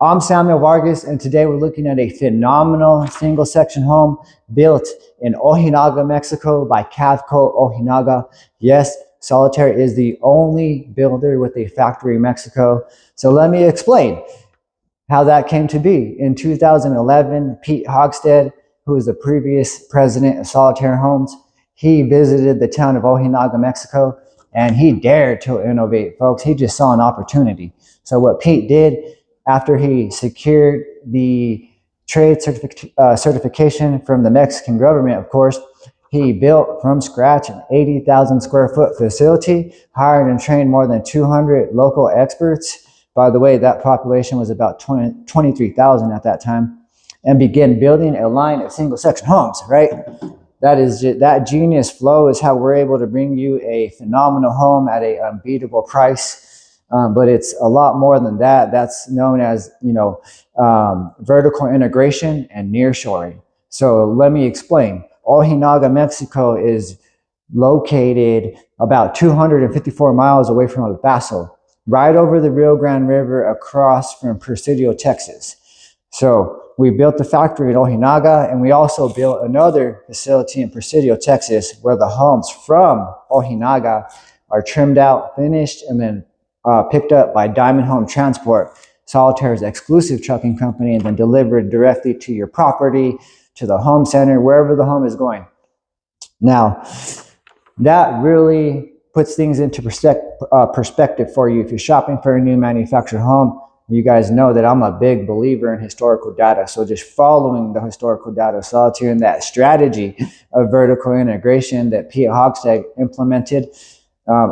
I'm Samuel Vargas, and today we're looking at a phenomenal single section home built in Ojinaga, Mexico by Cavco Ojinaga. Yes, Solitaire is the only builder with a factory in Mexico. So let me explain how that came to be. In 2011, Pete Hogstead, who was the previous president of Solitaire Homes, he visited the town of Ojinaga, Mexico, and he dared to innovate, folks. He just saw an opportunity. So what Pete did, after he secured the trade certification from the Mexican government, of course, he built from scratch an 80,000 square foot facility, hired and trained more than 200 local experts. By the way, that population was about 23,000 at that time, and began building a line of single section homes, right? That genius flow is how we're able to bring you a phenomenal home at an unbeatable price. But it's a lot more than that. That's known as, vertical integration and nearshoring. So let me explain. Ojinaga, Mexico is located about 254 miles away from El Paso, right over the Rio Grande River across from Presidio, Texas. So we built the factory in Ojinaga, and we also built another facility in Presidio, Texas, where the homes from Ojinaga are trimmed out, finished, and then picked up by Diamond Home Transport, Solitaire's exclusive trucking company, and then delivered directly to your property, to the home center, wherever the home is going. Now, that really puts things into perspective for you. If you're shopping for a new manufactured home, you guys know that I'm a big believer in historical data. So just following the historical data of Solitaire and that strategy of vertical integration that Pete Hogstead implemented,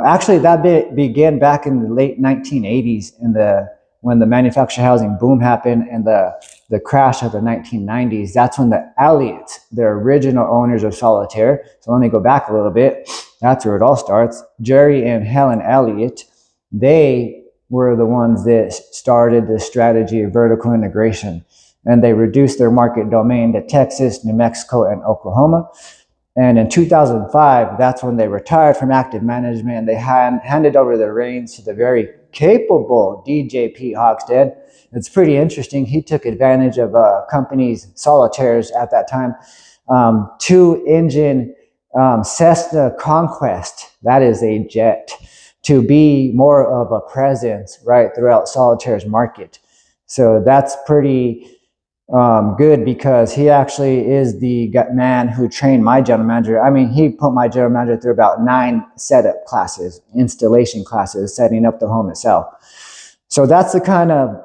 actually, that began back in the late 1980s when the manufactured housing boom happened and the crash of the 1990s. That's when the Elliots, the original owners of Solitaire, so let me go back a little bit. That's where it all starts. Jerry and Helen Elliott, they were the ones that started the strategy of vertical integration, and they reduced their market domain to Texas, New Mexico, and Oklahoma. And in 2005, that's when they retired from active management, and they handed over the reins to the very capable DJ Pete Hogstead. It's pretty interesting. He took advantage of companies, Solitaires at that time, two-engine Cessna Conquest, that is a jet, to be more of a presence right throughout Solitaire's market. So that's pretty good, because he actually is the man who trained my general manager. I mean, he put my general manager through about 9 setup classes, installation classes, setting up the home itself. So that's the kind of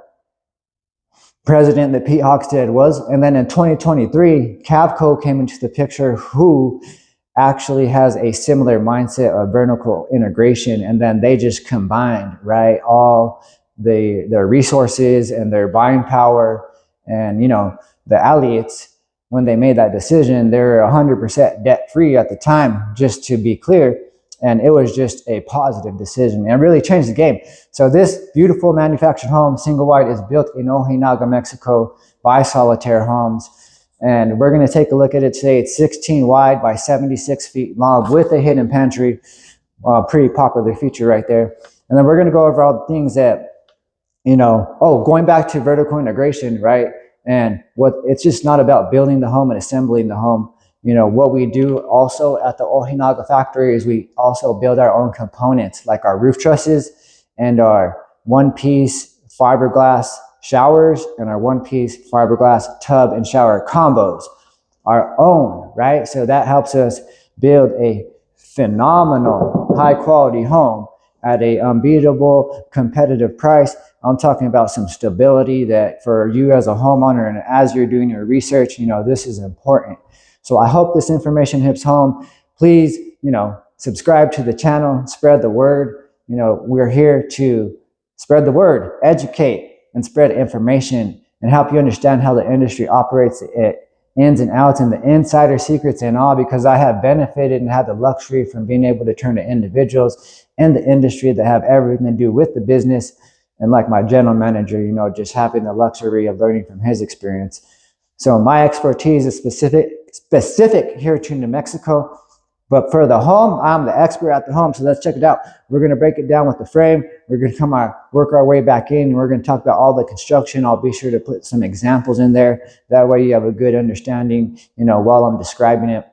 president that Pete Hogstead was. And then in 2023, Cavco came into the picture, who actually has a similar mindset of vertical integration, and then they just combined, right, all their resources and their buying power. And, the Elliots, when they made that decision, they were 100% debt-free at the time, just to be clear. And it was just a positive decision, and it really changed the game. So this beautiful manufactured home, single wide, is built in Ojinaga, Mexico by Solitaire Homes. And we're going to take a look at it today. It's 16 wide by 76 feet long with a hidden pantry. Pretty popular feature right there. And then we're going to go over all the things that, going back to vertical integration, right? And it's just not about building the home and assembling the home. What we do also at the Ojinaga factory is we also build our own components, like our roof trusses and our one-piece fiberglass showers and our one-piece fiberglass tub and shower combos, our own, right? So that helps us build a phenomenal high-quality home at a unbeatable competitive price. I'm talking about some stability that for you as a homeowner, and as you're doing your research, this is important. So I hope this information hits home. Please, subscribe to the channel, spread the word. We're here to spread the word, educate, and spread information, and help you understand how the industry operates, it ins and outs, and the insider secrets and all, because I have benefited and had the luxury from being able to turn to individuals in the industry that have everything to do with the business. And like my general manager, just having the luxury of learning from his experience. So my expertise is specific here to New Mexico. But for the home, I'm the expert at the home. So let's check it out. We're going to break it down with the frame. We're going to work our way back in. We're going to talk about all the construction. I'll be sure to put some examples in there. That way you have a good understanding, while I'm describing it.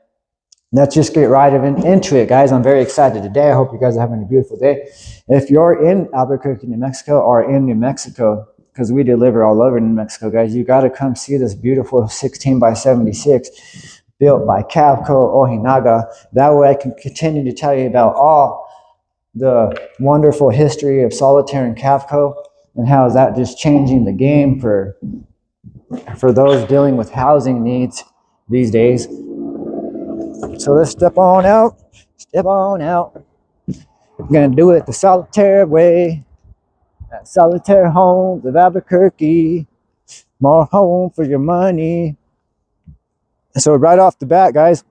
Let's just get right into it, guys. I'm very excited today. I hope you guys are having a beautiful day. If you're in Albuquerque, New Mexico, or in New Mexico, because we deliver all over New Mexico, guys, you got to come see this beautiful 16x76 built by Cavco Ojinaga. That way I can continue to tell you about all the wonderful history of Solitaire and Cavco, and how is that just changing the game for those dealing with housing needs these days. So let's step on out. We're going to do it the Solitaire way. At Solitaire Homes of Albuquerque. More home for your money. So right off the bat, guys,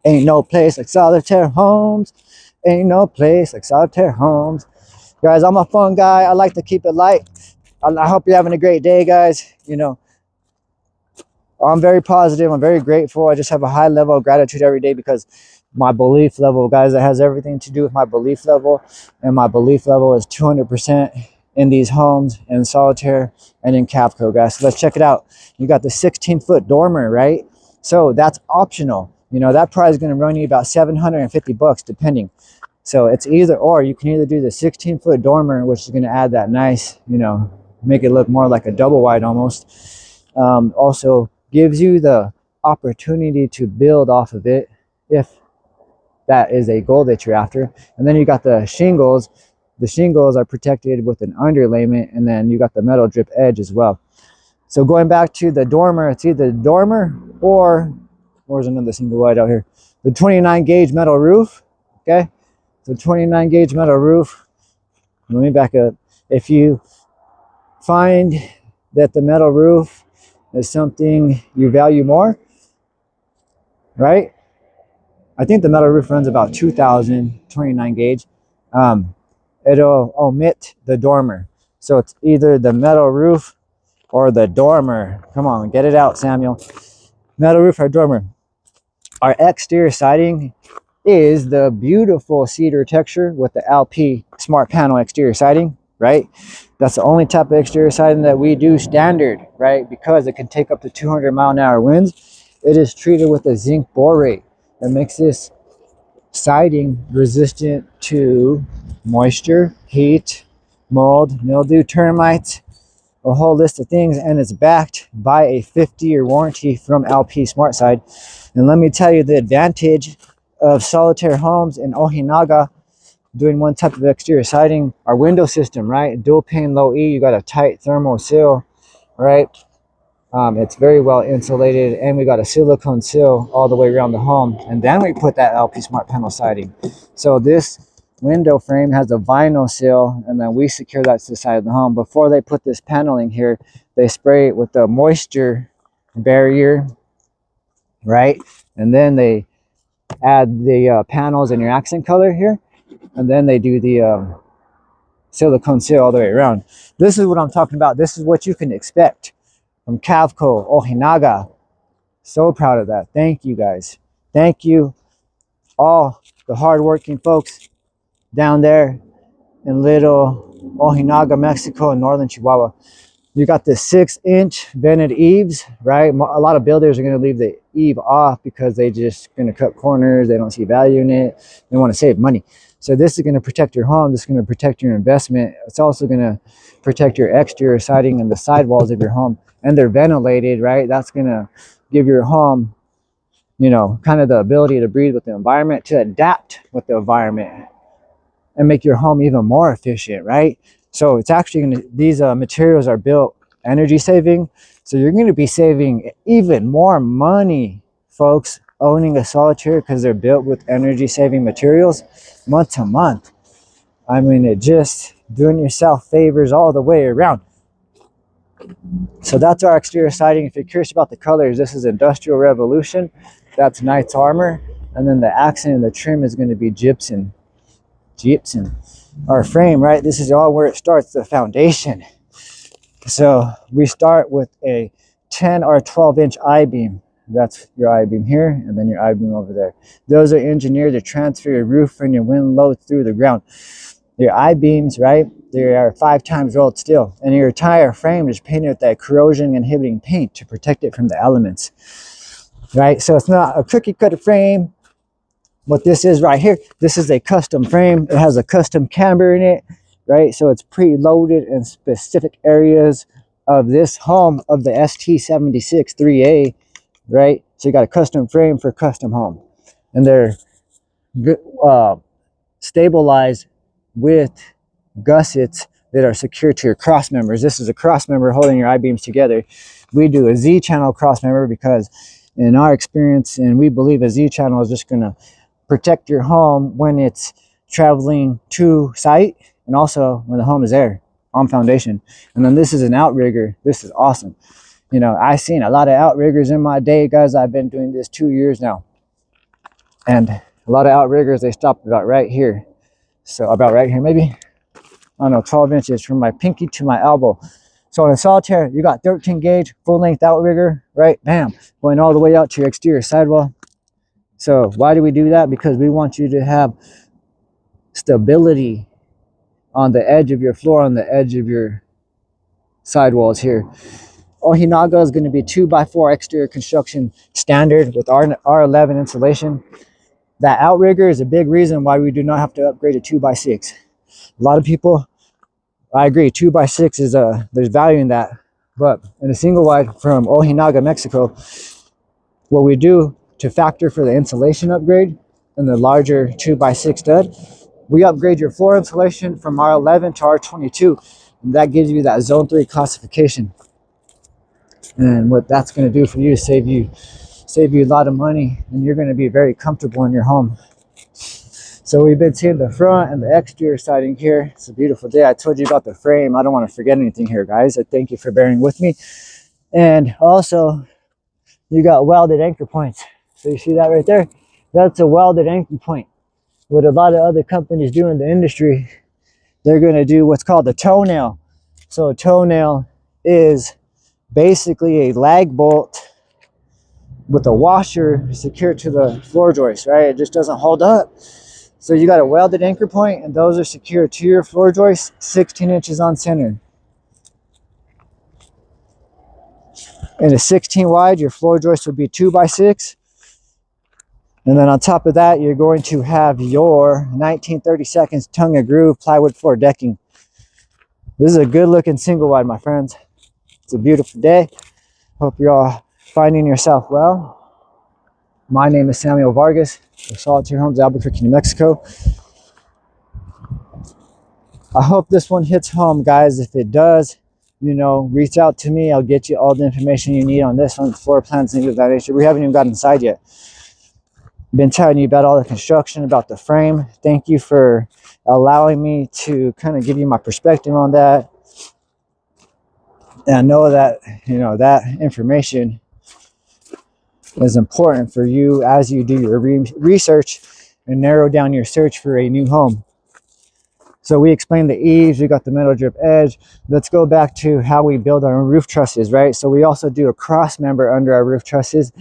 ain't no place like Solitaire Homes. Ain't no place like Solitaire Homes. Guys, I'm a fun guy. I like to keep it light. I hope you're having a great day, guys. I'm very positive. I'm very grateful. I just have a high level of gratitude every day because my belief level, guys, it has everything to do with my belief level. And my belief level is 200% in these homes, in Solitaire, and in Cavco, guys. So let's check it out. You got the 16-foot dormer, right? So that's optional. That price is going to run you about $750 depending. So it's either or. You can either do the 16-foot dormer, which is going to add that nice, make it look more like a double wide almost. Also gives you the opportunity to build off of it if that is a goal that you're after. And then you got the shingles. The shingles are protected with an underlayment, and then you got the metal drip edge as well. So going back to the dormer, it's either the dormer or there's another single wide out here. The 29 gauge metal roof. Okay, so 29 gauge metal roof. Let me back up. If you find that the metal roof is something you value more, right? I think the metal roof runs about 2,000, 29 gauge. It'll omit the dormer. So it's either the metal roof or the dormer. Come on, get it out, Samuel. Metal roof or dormer. Our exterior siding is the beautiful cedar texture with the LP smart panel exterior siding, right? That's the only type of exterior siding that we do standard, right? Because it can take up to 200-mile-an-hour winds. It is treated with a zinc borate that makes this siding resistant to moisture, heat, mold, mildew, termites, a whole list of things, and it's backed by a 50-year warranty from LP SmartSide. And let me tell you the advantage of Solitaire Homes in Ojinaga doing one type of exterior siding. Our window system, right? Dual pane low E, you got a tight thermal seal, right? It's very well insulated, and we got a silicone seal all the way around the home, and then we put that LP smart panel siding. So this window frame has a vinyl seal, and then we secure that to the side of the home. Before they put this paneling here, they spray it with the moisture barrier, right? And then they add the panels in your accent color here, and then they do the silicone seal all the way around. This is what I'm talking about. This is what you can expect from Cavco Ojinaga. So proud of that. Thank you, guys. Thank you, all the hardworking folks down there in little Ojinaga, Mexico, and northern Chihuahua. You got the 6-inch vented eaves, right? A lot of builders are going to leave the eave off because they just going to cut corners. They don't see value in it. They want to save money. So this is going to protect your home. This is going to protect your investment. It's also going to protect your exterior siding and the sidewalls of your home. And they're ventilated, right? That's going to give your home, kind of the ability to breathe with the environment, to adapt with the environment, and make your home even more efficient, right? So it's actually going to, these materials are built energy saving. So you're going to be saving even more money, folks, owning a Solitaire, because they're built with energy saving materials month to month. I mean, it just doing yourself favors all the way around. So that's our exterior siding. If you're curious about the colors, this is Industrial Revolution. That's Knight's Armor. And then the accent and the trim is going to be gypsum. Our frame, right? This is all where it starts, the foundation. So we start with a 10 or 12-inch I-beam. That's your I-beam here, and then your I-beam over there. Those are engineered to transfer your roof and your wind load through the ground. Your I-beams, right? They are 5 times rolled steel, and your entire frame is painted with that corrosion inhibiting paint to protect it from the elements, right? So it's not a cookie cutter frame. What this is right here, this is a custom frame. It has a custom camber in it, right? So it's pre-loaded in specific areas of this home of the ST16763A, right? So you got a custom frame for custom home, and they're stabilized with gussets that are secure to your cross members. This is a cross member holding your I-beams together. We do a Z-channel cross member because in our experience, and we believe a Z-channel is just going to protect your home when it's traveling to site, and also when the home is there on foundation. And then this is an outrigger. This is awesome. You know, I've seen a lot of outriggers in my day, guys. I've been doing this 2 years now, and a lot of outriggers, they stop about right here. So about right here, maybe, I don't know, 12 inches from my pinky to my elbow. So in a Solitaire, you got 13 gauge full length outrigger, right? Bam, going all the way out to your exterior sidewall. So why do we do that? Because we want you to have stability on the edge of your floor, on the edge of your sidewalls here. Ojinaga is going to be 2x4 exterior construction standard with R11 insulation. That outrigger is a big reason why we do not have to upgrade to 2x6. A lot of people, I agree, 2x6 is there's value in that, but in a single wide from Ojinaga, Mexico, what we do to factor for the insulation upgrade and the larger 2x6 stud, we upgrade your floor insulation from R11 to R22, and that gives you that zone 3 classification. And what that's going to do for you is save you a lot of money, and you're going to be very comfortable in your home. So we've been seeing the front and the exterior siding here. It's a beautiful day. I told you about the frame. I don't want to forget anything here, guys. I thank you for bearing with me. And also, you got welded anchor points. So you see that right there? That's a welded anchor point. What a lot of other companies do in the industry, they're going to do what's called a toenail. So a toenail is basically a lag bolt with a washer secured to the floor joist, right? It just doesn't hold up. So you got a welded anchor point, and those are secured to your floor joist, 16 inches on center. In a 16 wide, your floor joist would be 2x6. And then on top of that, you're going to have your 19/32 tongue and groove plywood floor decking. This is a good looking single wide, my friends. It's a beautiful day. Hope you're all finding yourself well. My name is Samuel Vargas of Solitaire Homes, Albuquerque, New Mexico. I hope this one hits home, guys. If it does, you know, reach out to me. I'll get you all the information you need on this one, floor plans, things of that nature. We haven't even got inside yet. Been telling you about all the construction, about the frame. Thank you for allowing me to kind of give you my perspective on that. And I know that, you know, that information is important for you as you do your research and narrow down your search for a new home. So we explained the eaves, we got the metal drip edge. Let's go back to how we build our roof trusses, right? So we also do a cross member under our roof trusses.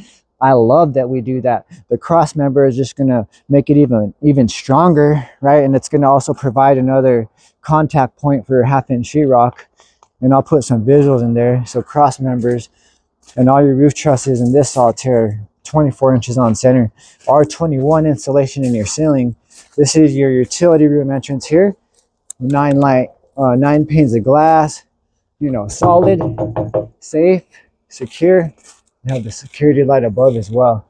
I love that we do that. The cross member is just gonna make it even stronger, right? And it's gonna also provide another contact point for your 1/2-inch sheetrock. And I'll put some visuals in there. So cross members and all your roof trusses in this Solitaire, 24 inches on center. R21 insulation in your ceiling. This is your utility room entrance here. 9 panes of glass, you know, solid, safe, secure. You have the security light above as well.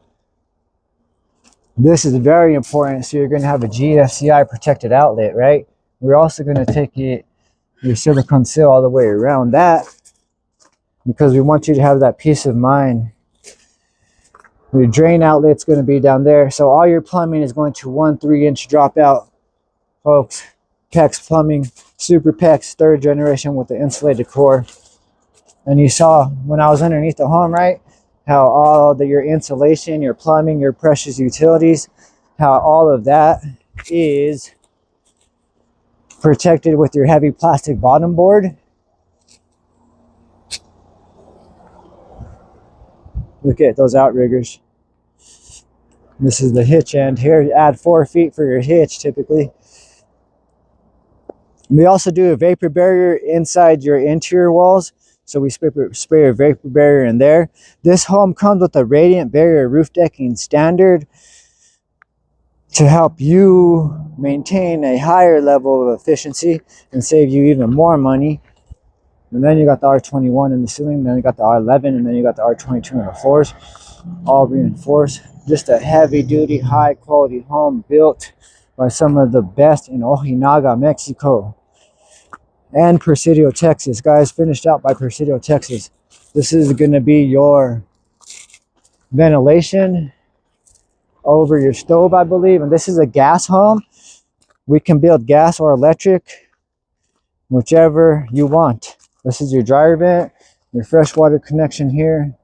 This is very important. So you're going to have a GFCI protected outlet, right? We're also going to take your silicone seal all the way around that because we want you to have that peace of mind. Your drain outlet's going to be down there. So all your plumbing is going to 1 3-inch dropout, folks. PEX plumbing, Super PEX, 3rd generation with the insulated core. And you saw when I was underneath the home, right? How all your insulation, your plumbing, your precious utilities, how all of that is protected with your heavy plastic bottom board. Look at those outriggers. This is the hitch end here. You add 4 feet for your hitch typically. We also do a vapor barrier inside your interior walls. So we spray a vapor barrier in there. This home comes with a radiant barrier roof decking standard to help you maintain a higher level of efficiency and save you even more money. And then you got the R21 in the ceiling, and then you got the R11, and then you got the R22 in the floors, all reinforced. Just a heavy duty, high quality home built by some of the best in Ojinaga, Mexico, and Presidio, Texas. Guys, finished out by Presidio, Texas. This is going to be your ventilation over your stove, I believe. And this is a gas home. We can build gas or electric, whichever you want. This is your dryer vent, your freshwater connection here,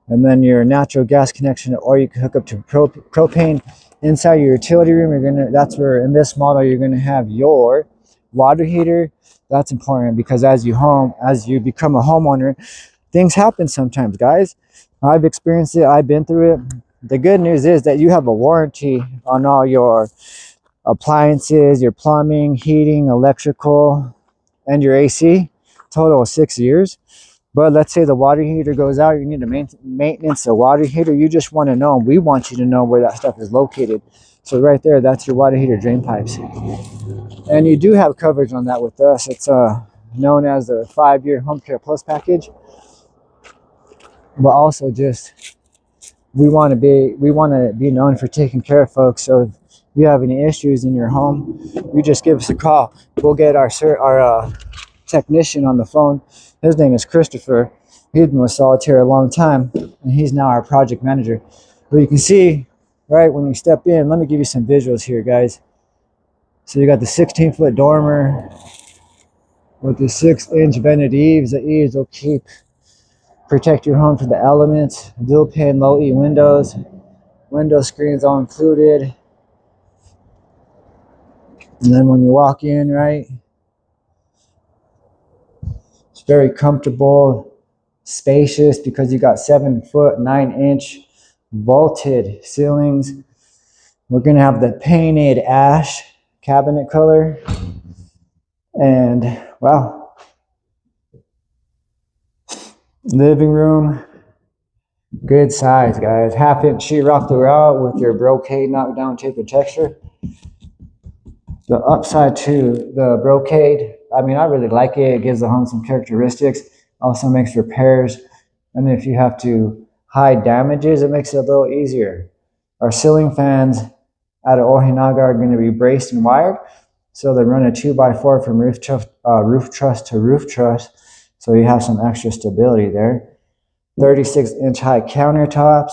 and then your natural gas connection, or you can hook up to propane. Inside your utility room, that's where in this model you're gonna have your water heater. That's important because as you become a homeowner, things happen sometimes, guys. I've experienced it, I've been through it. The good news is that you have a warranty on all your appliances, your plumbing, heating, electrical, and your AC, total of 6 years. But let's say the water heater goes out, you need to maintenance the water heater. You just want to know, we want you to know where that stuff is located. So right there, that's your water heater drain pipes. And you do have coverage on that with us. It's known as the 5-year Home Care Plus package. But also just, we want to be known for taking care of folks. So if you have any issues in your home, you just give us a call. We'll get our technician on the phone. His name is Christopher. He's been with Solitaire a long time, and he's now our project manager. But you can see, right, when you step in, let me give you some visuals here, guys. So you got the 16-foot dormer with the 6-inch vented eaves. The eaves will protect your home from the elements. Dual pane low E windows. Window screens all included. And then when you walk in, right, it's very comfortable, spacious, because you got 7-foot 9-inch vaulted ceilings. We're gonna have the painted ash cabinet color, and wow, living room, good size, guys. 1/2-inch sheetrock throughout with your brocade knockdown tape and texture. The upside to the brocade, I mean, I really like it. It gives the home some characteristics. Also makes repairs, and if you have to hide damages, it makes it a little easier. Our ceiling fans out of Ojinaga are going to be braced and wired, so they run a 2x4 from roof truss to roof truss, so you have some extra stability there. 36-inch high countertops.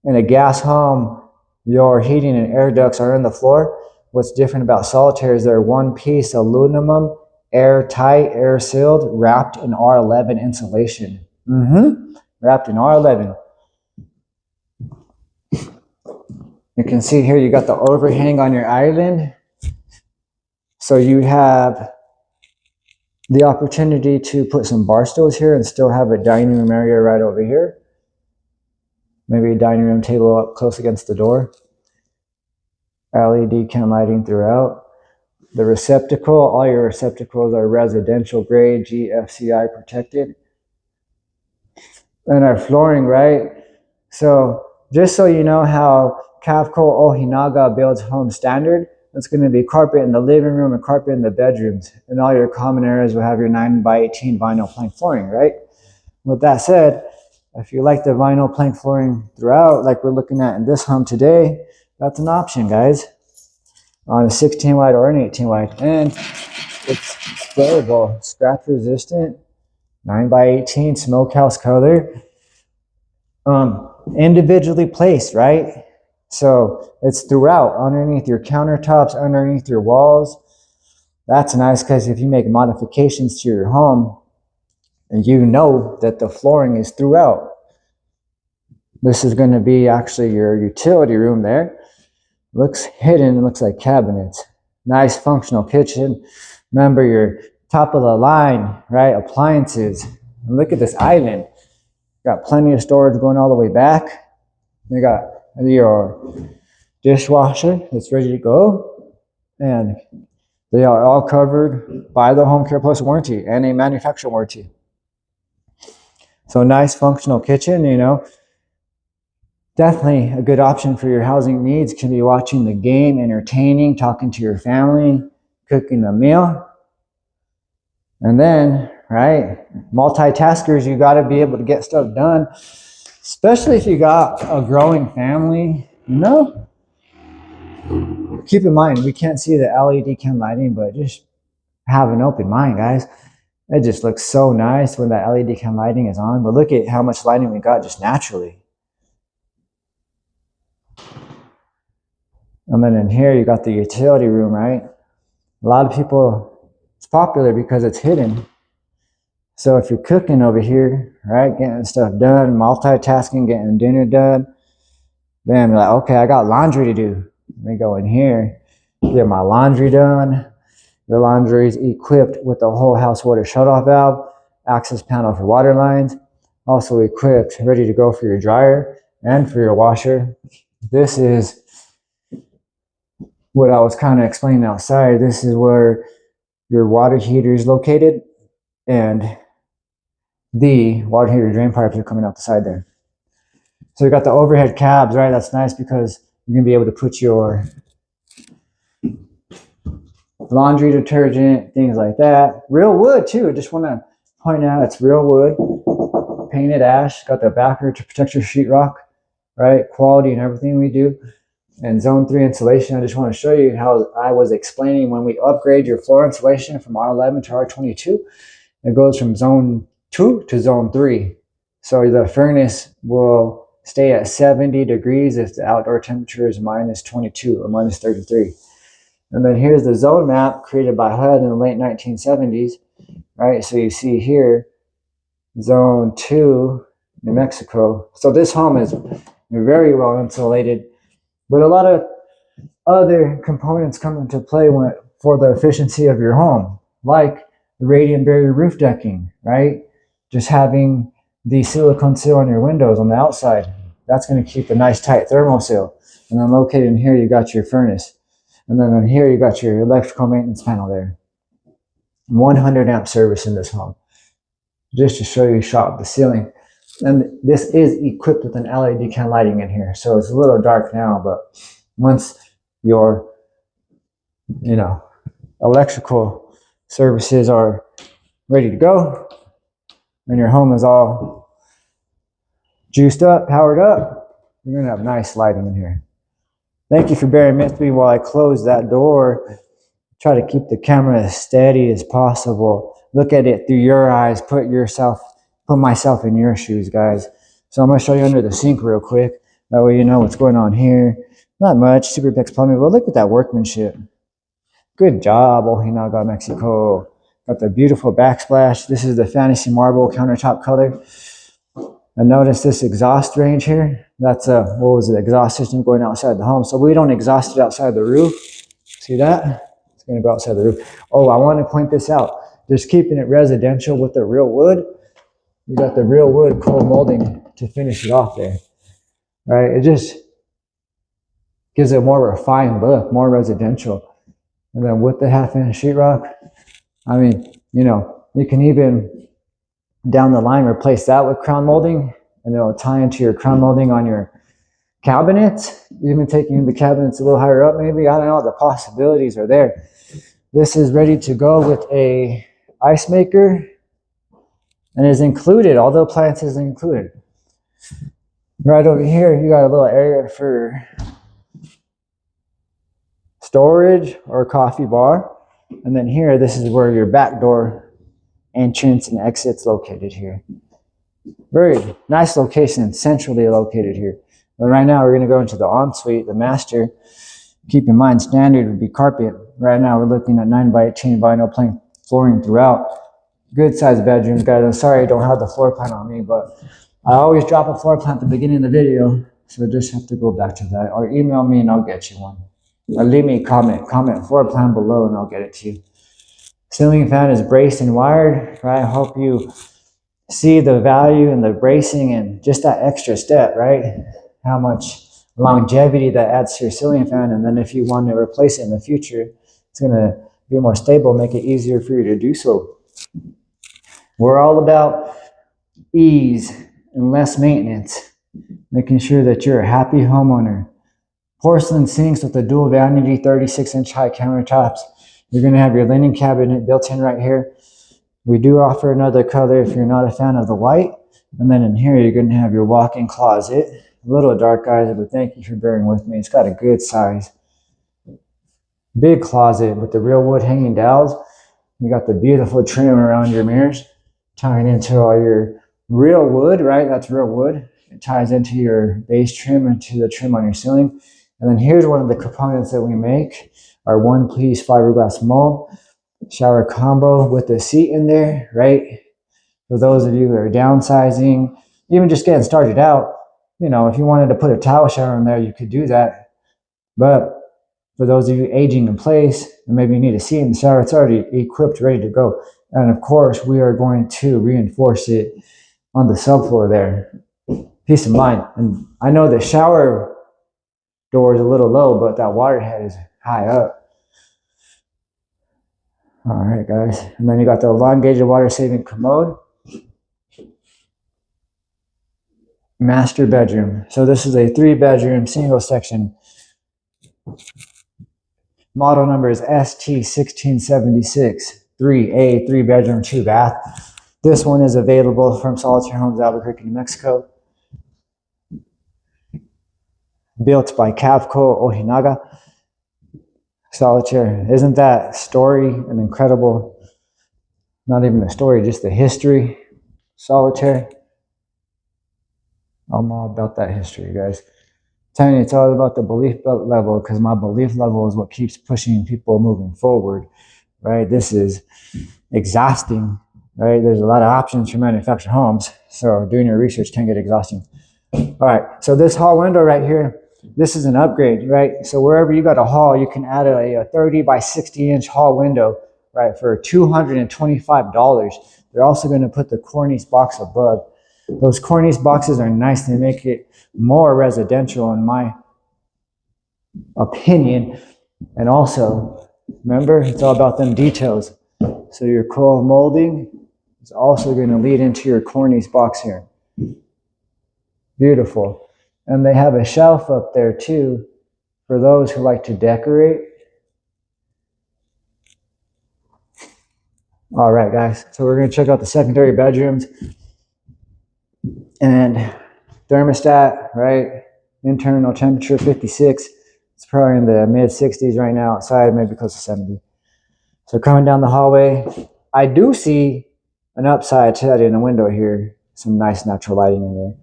In a gas home, your heating and air ducts are in the floor. What's different about Solitaire is they're one-piece aluminum, airtight, air sealed, wrapped in R11 insulation. Wrapped in R11. You can see here you got the overhang on your island. So you have the opportunity to put some bar stools here and still have a dining room area right over here. Maybe a dining room table up close against the door. LED can lighting throughout. The receptacle, all your receptacles are residential grade, GFCI protected. And our flooring, right? So just so you know how Cavco Ojinaga builds home standard, it's going to be carpet in the living room and carpet in the bedrooms. And all your common areas will have your 9x18 vinyl plank flooring, right? With that said, if you like the vinyl plank flooring throughout, like we're looking at in this home today, that's an option, guys, on a 16 wide or an 18 wide. And it's sprayable, scratch resistant, 9x18 smokehouse color, individually placed, right? So it's throughout, underneath your countertops, underneath your walls. That's nice because if you make modifications to your home and you know that the flooring is throughout, this is going to be actually your utility room there. Looks hidden, looks like cabinets. Nice functional kitchen. Remember your top of the line, right? Appliances. And look at this island. Got plenty of storage going all the way back. You got your dishwasher that's ready to go. And They are all covered by the Home Care Plus warranty and a manufacturer warranty. So nice functional kitchen, you know. Definitely a good option for your housing needs. Can be watching the game, entertaining, talking to your family, cooking a meal. And then, right, multitaskers, you got to be able to get stuff done, especially if you got a growing family, you know. Keep in mind, we can't see the LED can lighting, but just have an open mind, guys. It just looks so nice when that LED can lighting is on. But look at how much lighting we got just naturally. And then in here, you got the utility room, right? A lot of people, it's popular because it's hidden. So if you're cooking over here, right, getting stuff done, multitasking, getting dinner done, then you're like, okay, I got laundry to do. Let me go in here, get my laundry done. The laundry is equipped with the whole house water shutoff valve, access panel for water lines, also equipped, ready to go for your dryer and for your washer. This is what I was kind of explaining outside. This is where your water heater is located, and the water heater drain pipes are coming out the side there. So you got the overhead cabs, right? That's nice because you're gonna be able to put your laundry detergent, things like that. Real wood too. I just want to point out it's real wood, painted ash. Got the backer to protect your sheetrock, right? Quality and everything we do. And zone 3 insulation, I just want to show you how I was explaining when we upgrade your floor insulation from R11 to R22, it goes from zone 2 to zone 3. So the furnace will stay at 70 degrees if the outdoor temperature is minus 22 or minus 33. And then here's the zone map created by HUD in the late 1970s, right? So you see here, zone 2, New Mexico. So this home is very well insulated. But a lot of other components come into play for the efficiency of your home, like the radiant barrier roof decking, right? Just having the silicone seal on your windows on the outside. That's going to keep a nice tight thermal seal. And then located in here, you got your furnace. And then in here, you got your electrical maintenance panel there. 100 amp service in this home. Just to show you shot the ceiling. And this is equipped with an LED can lighting in here. So it's a little dark now, but once your, you know, electrical services are ready to go and your home is all juiced up, powered up, you're going to have nice lighting in here. Thank you for bearing with me while I close that door. Try to keep the camera as steady as possible. Look at it through your eyes. Put myself in your shoes, guys. So I'm going to show you under the sink real quick. That way you know what's going on here. Not much, Superpex plumbing, but look at that workmanship. Good job, Ojinaga, Mexico. Got the beautiful backsplash. This is the fantasy marble countertop color. And notice this exhaust range here. That's what was it? Exhaust system going outside the home. So we don't exhaust it outside the roof. See that? It's going to go outside the roof. Oh, I want to point this out. Just keeping it residential with the real wood. You got the real wood cold molding to finish it off there. Right? It just gives it a more refined look, more residential. And then with the half-inch sheetrock, I mean, you know, you can even down the line replace that with crown molding, and it'll tie into your crown molding on your cabinets, even taking the cabinets a little higher up maybe. I don't know, the possibilities are there. This is ready to go with a ice maker and is included, all the appliances are included. Right over here, you got a little area for storage or coffee bar. And then here, this is where your back door entrance and exit's located here. Very nice location, centrally located here. But right now, we're going to go into the ensuite, the master. Keep in mind, standard would be carpet. Right now, we're looking at 9x18 vinyl plank flooring throughout. Good sized bedrooms, guys. I'm sorry I don't have the floor plan on me, but I always drop a floor plan at the beginning of the video. So just have to go back to that. Or email me and I'll get you one. Or leave me a comment floor plan below and I'll get it to you. Ceiling fan is braced and wired, right? I hope you see the value in the bracing and just that extra step, right? How much longevity that adds to your ceiling fan. And then if you want to replace it in the future, it's going to be more stable, make it easier for you to do so. We're all about ease and less maintenance, making sure that you're a happy homeowner. Porcelain sinks with the dual vanity 36-inch high countertops. You're going to have your linen cabinet built in right here. We do offer another color if you're not a fan of the white. And then in here, you're going to have your walk-in closet. A little dark, guys, but thank you for bearing with me. It's got a good size. Big closet with the real wood hanging dowels. You got the beautiful trim around your mirrors, tying into all your real wood, right? That's real wood. It ties into your base trim, into the trim on your ceiling. And then here's one of the components that we make, our one-piece fiberglass mold, shower combo with the seat in there, right? For those of you who are downsizing, even just getting started out, you know, if you wanted to put a towel shower in there, you could do that. But for those of you aging in place, and maybe you need a seat in the shower, it's already equipped, ready to go. And of course, we are going to reinforce it on the subfloor there. Peace of mind. And I know the shower door is a little low, but that water head is high up. All right, guys. And then you got the elongated water-saving commode. Master bedroom. So this is a 3-bedroom, single section. Model number is ST16763A, 3-bedroom, 2-bath. This one is available from Solitaire Homes, Albuquerque, New Mexico. Built by Cavco, Ojinaga. Solitaire. Isn't that story an incredible, not even a story, just the history? Solitaire. I'm all about that history, guys. I'm telling you, it's all about the belief level, because my belief level is what keeps pushing people moving forward, right? This is exhausting, right? There's a lot of options for manufactured homes, so doing your research can get exhausting. All right, so this hall window right here, this is an upgrade, right? So wherever you got a hall, you can add a 30 by 60-inch hall window, right, for $225. They're also going to put the cornice box above. Those cornice boxes are nice. They make it more residential, in my opinion. And also, remember, it's all about them details. So your coil molding is also going to lead into your cornice box here. Beautiful. And they have a shelf up there too for those who like to decorate. All right, guys. So we're going to check out the secondary bedrooms. And thermostat, right? Internal temperature 56. It's probably in the mid 60s right now outside, maybe close to 70. So coming down the hallway, I do see an upside to that in the window here. Some nice natural lighting in there.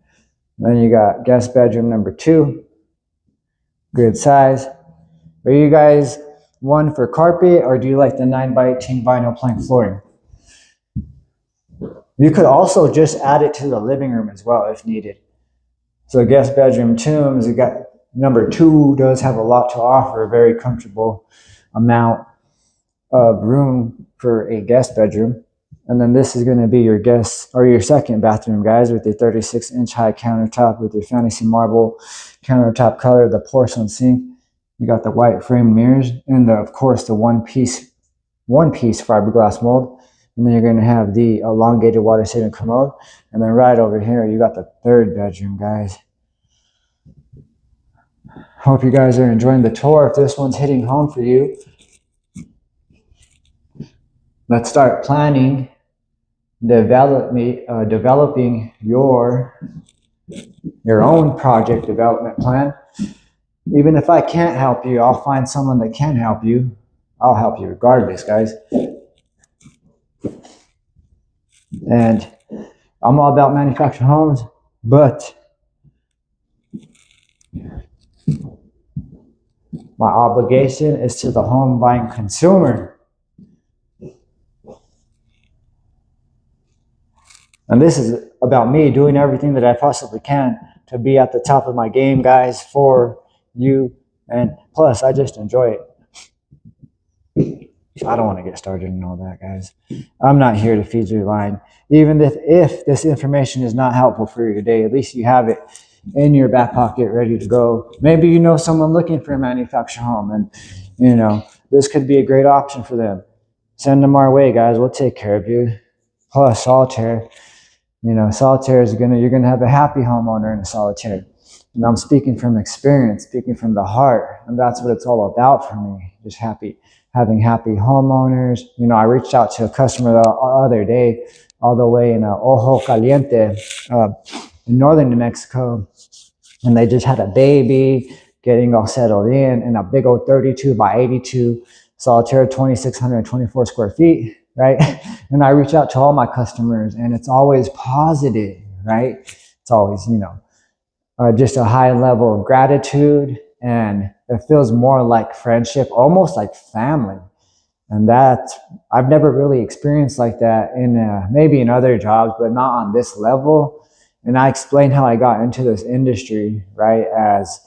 Then you got guest bedroom number 2. Good size. Are you guys one for carpet, or do you like the 9x18 vinyl plank flooring? You could also just add it to the living room as well if needed. So guest bedroom 2, you got number 2 does have a lot to offer, a very comfortable amount of room for a guest bedroom. And then this is going to be your guest or your second bathroom, guys, with your 36-inch high countertop with your fantasy marble countertop color, the porcelain sink. You got the white frame mirrors, and of course the one-piece fiberglass mold. And then you're going to have the elongated water-saving commode. And then right over here, you got the 3rd bedroom, guys. Hope you guys are enjoying the tour. If this one's hitting home for you, let's start planning, developing your own project development plan. Even if I can't help you, I'll find someone that can help you. I'll help you regardless, guys. And I'm all about manufactured homes, but my obligation is to the home buying consumer. And this is about me doing everything that I possibly can to be at the top of my game, guys, for you. And plus, I just enjoy it. I don't want to get started and all that, guys. I'm not here to feed you line. Even if this information is not helpful for you today, at least you have it in your back pocket ready to go. Maybe you know someone looking for a manufactured home, and you know this could be a great option for them. Send them our way, guys. We'll take care of you. Plus, Solitaire, Solitaire is you're gonna have a happy homeowner in a Solitaire. And I'm speaking from experience, speaking from the heart, and that's what it's all about for me. Just having happy homeowners. I reached out to a customer the other day, all the way in Ojo Caliente, in northern New Mexico, and they just had a baby, getting all settled in a big old 32 by 82 Solitaire, 2,624 square feet, right? And I reach out to all my customers, and it's always positive, right? It's always, just a high level of gratitude, and it feels more like friendship, almost like family. And that I've never really experienced like that in maybe in other jobs, but not on this level. And I explained how I got into this industry, right? As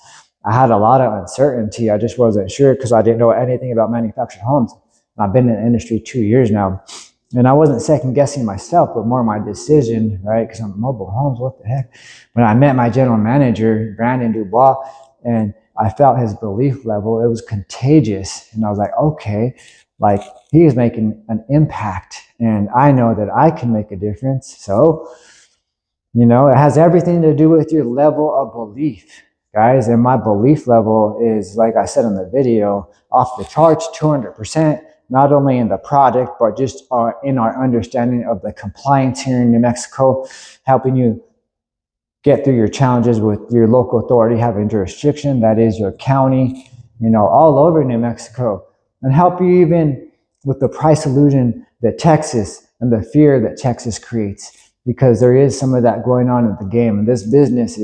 I had a lot of uncertainty. I just wasn't sure because I didn't know anything about manufactured homes. I've been in the industry 2 years now. And I wasn't second guessing myself, but more my decision, right? Because I'm mobile homes, what the heck? When I met my general manager, Brandon Dubois, and I felt his belief level, it was contagious. And I was like, okay, like he is making an impact, and I know that I can make a difference. So, it has everything to do with your level of belief, guys. And my belief level is, like I said in the video, off the charts, 200%. Not only in the product, but just in our understanding of the compliance here in New Mexico, helping you get through your challenges with your local authority having jurisdiction, that is your county, all over New Mexico, and help you even with the price illusion that Texas and the fear that Texas creates, because there is some of that going on in the game. And this business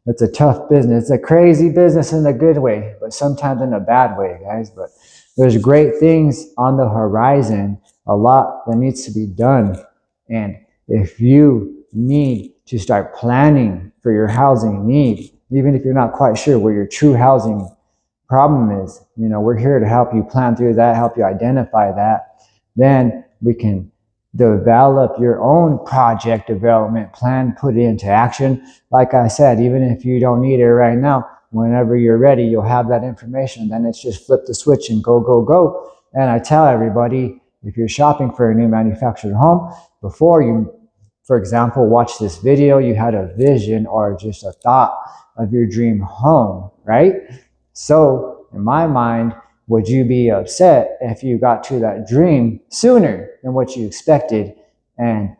it's a tough business. It's a crazy business in a good way, but sometimes in a bad way, guys. But there's great things on the horizon, a lot that needs to be done. And if you need to start planning for your housing need, even if you're not quite sure where your true housing problem is, we're here to help you plan through that, help you identify that. Then we can develop your own project development plan, put it into action. Like I said, even if you don't need it right now, whenever you're ready, you'll have that information. Then it's just flip the switch and go, go, go. And I tell everybody, if you're shopping for a new manufactured home, before you, for example, watch this video, you had a vision or just a thought of your dream home, right? So in my mind, would you be upset if you got to that dream sooner than what you expected and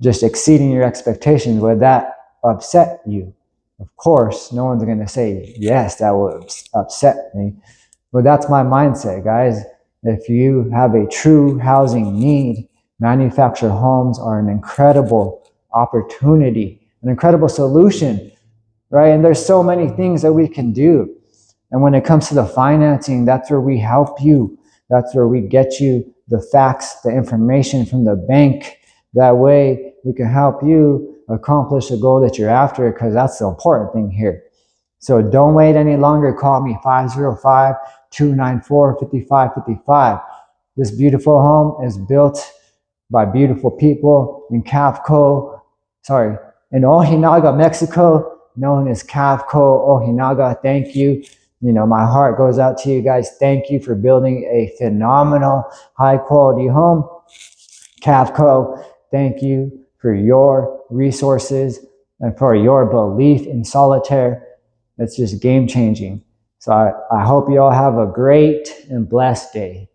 just exceeding your expectations? Would that upset you? Of course, no one's going to say, yes, that would upset me. But that's my mindset, guys. If you have a true housing need, manufactured homes are an incredible opportunity, an incredible solution, right? And there's so many things that we can do. And when it comes to the financing, that's where we help you. That's where we get you the facts, the information from the bank. That way we can help you accomplish the goal that you're after, because that's the important thing here. So don't wait any longer. Call me 505-294-5555. This beautiful home is built by beautiful people in Cavco, in Ojinaga, Mexico, known as Cavco Ojinaga. Thank you. My heart goes out to you guys. Thank you for building a phenomenal, high quality home. Cavco, thank you for your resources and for your belief in Solitaire. It's just game changing. So I hope you all have a great and blessed day.